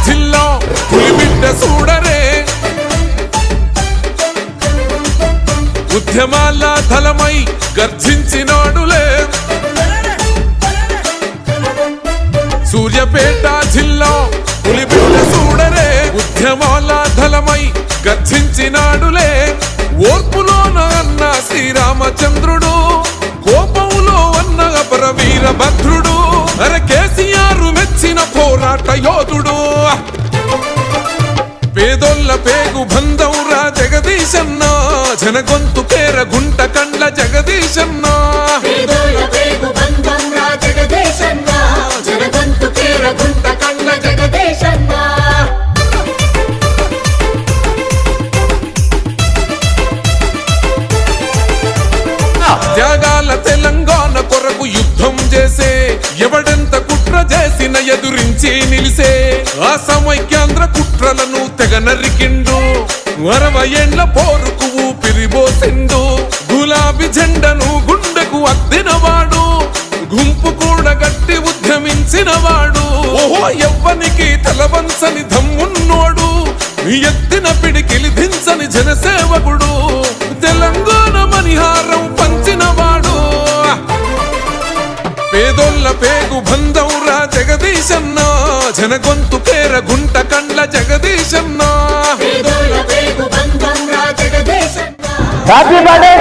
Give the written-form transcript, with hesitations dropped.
జిల్లా పులిబిడ్డ చూడరే ఉద్యమాల ధలమై గర్జించినాడులే సూర్యాపేట జిల్లా పులిబిడ్డ చూడరే ఉద్యమాల ధలమై గర్జించినాడులే ఓర్పులోన అన్న శ్రీరామచంద్రుడు కోపంలో అన్న అపర వీరభద్రుడు అరే కేసీఆర్ మెచ్చిన పోరాట యోధుడు పేదోళ్ళ పేగు బంధంరా జగదీశన్న జనగొంతు పేర గుంట కండ్ల జగదీశన్న త్యాగాల తెలంగాణ కొరకు యుద్ధం చేసే ఎవడెంత కుట్ర చేసిన ఎదురించి నిలిసే ఆ సమైక్యాంధ్ర కుట్రలను తెగ నరికిండు 60 ఏండ్ల పోరుకు ఊపిరిబోసిండు గులాబీ జెండను గుండెకు అద్దినవాడు గుంపు కూడా గట్టి ఉద్యమించినవాడు ఓహో ఎవ్వనికి తలవంచని దమ్మున్నోడు ఎత్తిన పిడికిలి దించని జనసేవకుడు తెలంగాణ మణిహారం పంచినవాడు పేదోళ్ళ పేగు బంధంరా జగదీశన్న జనగొంతు పేర గుంట కండ్ల జగదీశన్న హ్యాపీ బర్త్డే